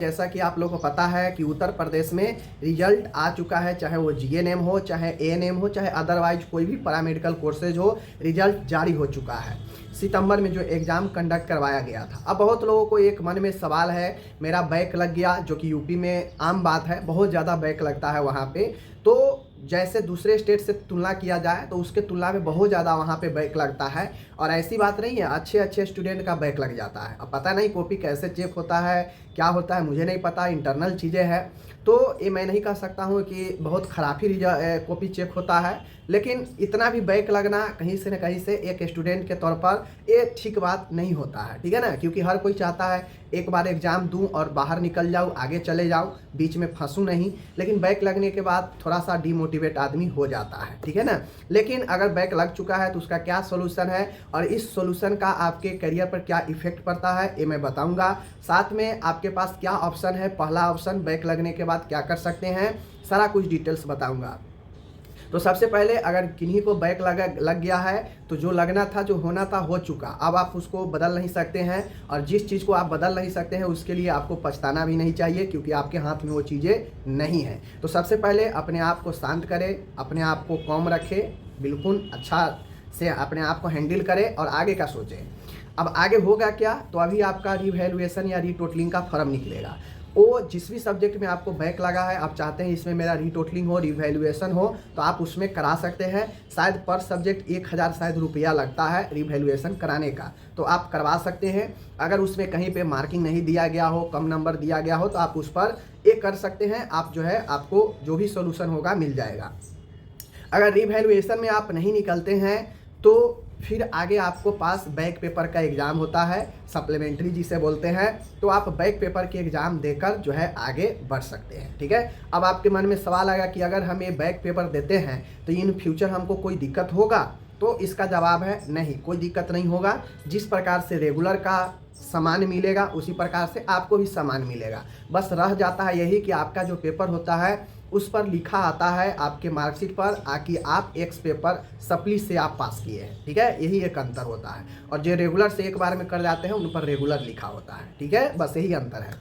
जैसा कि आप लोगों को पता है कि उत्तर प्रदेश में रिजल्ट आ चुका है, चाहे वो जीएनएम हो, चाहे एएनएम हो, चाहे अदरवाइज कोई भी पैरामेडिकल कोर्सेज हो, रिजल्ट जारी हो चुका है। सितंबर में जो एग्ज़ाम कंडक्ट करवाया गया था। अब बहुत लोगों को एक मन में सवाल है, मेरा बैक लग गया, जो कि यूपी में आम बात है, बहुत ज़्यादा बैक लगता है वहाँ पे। तो जैसे दूसरे स्टेट से तुलना किया जाए तो उसके तुलना में बहुत ज़्यादा वहाँ पे बैक लगता है। और ऐसी बात नहीं है, अच्छे अच्छे स्टूडेंट का बैक लग जाता है। अब पता नहीं कॉपी कैसे चेक होता है, क्या होता है, मुझे नहीं पता, इंटरनल चीज़ें हैं। तो ये मैं नहीं कह सकता हूँ कि बहुत ख़राब ही कॉपी चेक होता है, लेकिन इतना भी बैक लगना कहीं से न कहीं से एक स्टूडेंट के तौर पर ये ठीक बात नहीं होता है, ठीक है ना। क्योंकि हर कोई चाहता है एक बार एग्ज़ाम दूं और बाहर निकल जाऊं, आगे चले जाऊं, बीच में फंसूं नहीं। लेकिन बैक लगने के बाद थोड़ा सा डिमोटिवेट आदमी हो जाता है, ठीक है ना। लेकिन अगर बैक लग चुका है तो उसका क्या सोल्यूशन है और इस सोल्यूशन का आपके करियर पर क्या इफेक्ट पड़ता है, ये मैं बताऊँगा। साथ में आपके पास क्या ऑप्शन है, पहला ऑप्शन बैक लगने के बाद क्या कर सकते हैं, सारा कुछ डिटेल्स बताऊँगा। तो सबसे पहले अगर किन्हीं को बैक लग गया है तो जो लगना था, जो होना था, हो चुका। अब आप उसको बदल नहीं सकते हैं, और जिस चीज़ को आप बदल नहीं सकते हैं उसके लिए आपको पछताना भी नहीं चाहिए, क्योंकि आपके हाथ में वो चीज़ें नहीं हैं। तो सबसे पहले अपने आप को शांत करें, अपने आप को कॉम रखें, बिल्कुल अच्छा से अपने आप को हैंडल करें और आगे का सोचें। अब आगे होगा क्या, तो अभी आपका रिवैल्यूएशन या रीटोटलिंग का फॉर्म निकलेगा। वो जिस भी सब्जेक्ट में आपको बैक लगा है, आप चाहते हैं इसमें मेरा रीटोटलिंग हो, रिवैल्यूएशन हो, तो आप उसमें करा सकते हैं। शायद पर सब्जेक्ट 1000 शायद रुपया लगता है रिवैल्यूएशन कराने का, तो आप करवा सकते हैं। अगर उसमें कहीं पे मार्किंग नहीं दिया गया हो, कम नंबर दिया गया हो, तो आप उस पर ये कर सकते हैं। आप जो है, आपको जो भी सोल्यूशन होगा मिल जाएगा। अगर रिवैल्यूएशन में आप नहीं निकलते हैं तो फिर आगे आपको पास बैक पेपर का एग्ज़ाम होता है, सप्लीमेंट्री जिसे बोलते हैं। तो आप बैक पेपर के एग्ज़ाम देकर जो है आगे बढ़ सकते हैं, ठीक है। अब आपके मन में सवाल आएगा कि अगर हम ये बैक पेपर देते हैं तो इन फ्यूचर हमको कोई दिक्कत होगा, तो इसका जवाब है नहीं, कोई दिक्कत नहीं होगा। जिस प्रकार से रेगुलर का सामान मिलेगा उसी प्रकार से आपको भी सामान मिलेगा। बस रह जाता है यही कि आपका जो पेपर होता है उस पर लिखा आता है आपके मार्कशीट पर कि आप एक्स पेपर सप्ली से आप पास किए हैं, ठीक है। यही एक अंतर होता है। और जो रेगुलर से एक बार में कर जाते हैं उन पर रेगुलर लिखा होता है, ठीक है, बस यही अंतर है।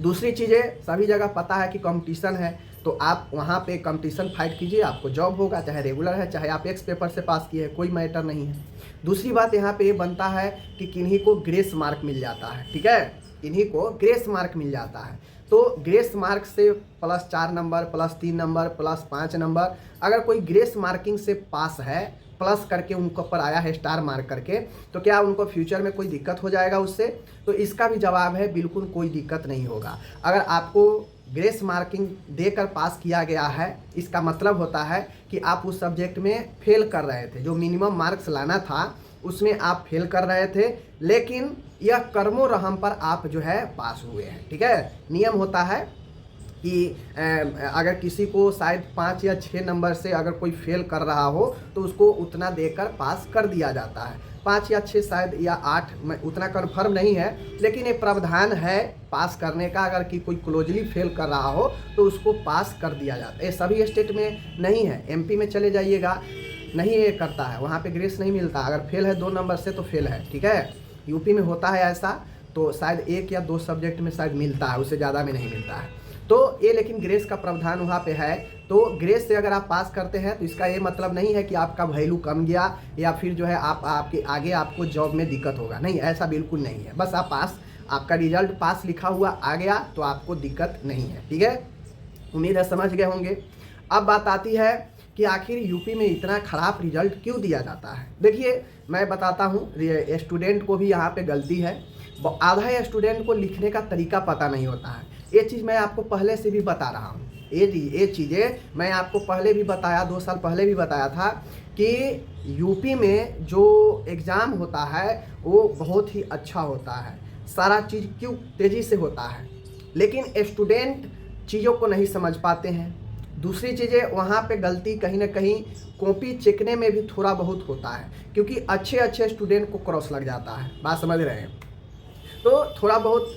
दूसरी चीज़ें, सभी जगह पता है कि कंपटीशन है, तो आप वहाँ पे कंपटीशन फाइट कीजिए, आपको जॉब होगा, चाहे रेगुलर है, चाहे आप एक्स पेपर से पास किए हैं, कोई मैटर नहीं है। दूसरी बात यहाँ पे ये बनता है कि किन्हीं को ग्रेस मार्क मिल जाता है, ठीक है, इन्हीं को ग्रेस मार्क मिल जाता है। तो ग्रेस मार्क से +4 नंबर, +3 नंबर, +5 नंबर, अगर कोई ग्रेस मार्किंग से पास है, प्लस करके उनको पर आया है स्टार मार्क करके, तो क्या उनको फ्यूचर में कोई दिक्कत हो जाएगा उससे? तो इसका भी जवाब है बिल्कुल कोई दिक्कत नहीं होगा। अगर आपको ग्रेस मार्किंग देकर पास किया गया है, इसका मतलब होता है कि आप उस सब्जेक्ट में फेल कर रहे थे, जो मिनिमम मार्क्स लाना था उसमें आप फेल कर रहे थे, लेकिन यह कर्मो रहम पर आप जो है पास हुए हैं, ठीक है। नियम होता है कि अगर किसी को शायद 5 या 6 नंबर से अगर कोई फेल कर रहा हो तो उसको उतना देकर पास कर दिया जाता है। 5 या 6 शायद या 8, मैं उतना कन्फर्म नहीं है, लेकिन ये प्रावधान है पास करने का। अगर कि कोई क्लोजली फेल कर रहा हो तो उसको पास कर दिया जाता है। ये सभी स्टेट में नहीं है। एमपी में चले जाइएगा, नहीं ये करता है, वहाँ पे ग्रेस नहीं मिलता। अगर फेल है 2 नंबर से तो फेल है, ठीक है। यूपी में होता है ऐसा, तो शायद 1 या 2 सब्जेक्ट में शायद मिलता है, उससे ज़्यादा में नहीं मिलता है। तो ये लेकिन ग्रेस का प्रावधान वहाँ पे है। तो ग्रेस से अगर आप पास करते हैं तो इसका ये मतलब नहीं है कि आपका वैल्यू कम गया या फिर जो है आपके आगे आपको जॉब में दिक्कत होगा, नहीं, ऐसा बिल्कुल नहीं है। बस आप पास, आपका रिजल्ट पास लिखा हुआ आ गया तो आपको दिक्कत नहीं है, ठीक है। उम्मीद है समझ गए होंगे। अब बात आती है कि आखिर यूपी में इतना ख़राब रिजल्ट क्यों दिया जाता है। देखिए मैं बताता हूँ, स्टूडेंट को भी यहाँ पे गलती है। आधा स्टूडेंट को लिखने का तरीका पता नहीं होता है। ये चीज़ मैं आपको पहले से भी बता रहा हूँ। ये चीज़ें मैं आपको पहले भी बताया, 2 साल पहले भी बताया था कि यूपी में जो एग्ज़ाम होता है वो बहुत ही अच्छा होता है। सारा चीज़ क्यों तेज़ी से होता है, लेकिन स्टूडेंट चीज़ों को नहीं समझ पाते हैं। दूसरी चीज़ें, वहाँ पे गलती कहीं ना कहीं कॉपी चेकने में भी थोड़ा बहुत होता है, क्योंकि अच्छे स्टूडेंट को क्रॉस लग जाता है। बात समझ रहे हैं? तो थोड़ा बहुत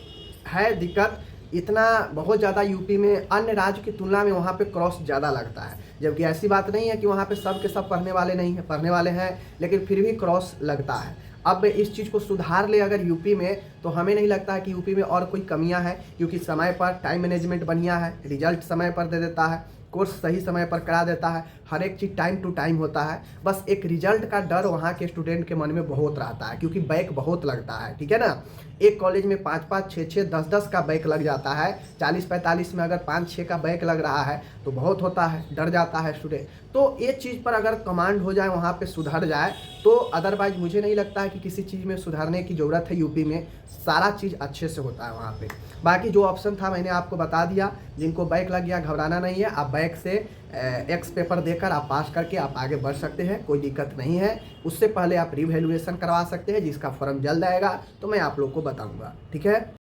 है दिक्कत। इतना बहुत ज़्यादा यूपी में अन्य राज्य की तुलना में वहाँ पे क्रॉस ज़्यादा लगता है, जबकि ऐसी बात नहीं है कि वहाँ पे सब के सब पढ़ने वाले नहीं हैं, पढ़ने वाले हैं, लेकिन फिर भी क्रॉस लगता है। अब इस चीज़ को सुधार ले अगर यूपी में, तो हमें नहीं लगता है कि यूपी में और कोई कमियां हैं, क्योंकि समय पर टाइम मैनेजमेंट बढ़िया है, रिजल्ट समय पर दे देता है, कोर्स सही समय पर करा देता है, हर एक चीज़ टाइम टू टाइम होता है। बस एक रिजल्ट का डर वहाँ के स्टूडेंट के मन में बहुत रहता है, क्योंकि बैक बहुत लगता है, ठीक है ना। एक कॉलेज में 5-5, 6-6, 10-10 का बैक लग जाता है। 40-45 में अगर 5-6 का बैक लग रहा है तो बहुत होता है, डर जाता है स्टूडेंट। तो ये चीज़ पर अगर कमांड हो जाए, वहाँ पे सुधर जाए, तो अदरवाइज मुझे नहीं लगता है कि किसी चीज़ में सुधारने की ज़रूरत है। यूपी में सारा चीज़ अच्छे से होता है वहाँ पे। बाकी जो ऑप्शन था मैंने आपको बता दिया। जिनको बैक लग गया घबराना नहीं है, आप बैक से एक्स पेपर देकर आप पास करके आप आगे बढ़ सकते हैं, कोई दिक्कत नहीं है। उससे पहले आप रिवैल्यूएशन करवा सकते हैं, जिसका फॉर्म जल्द आएगा तो मैं आप लोग को बताऊंगा, ठीक है।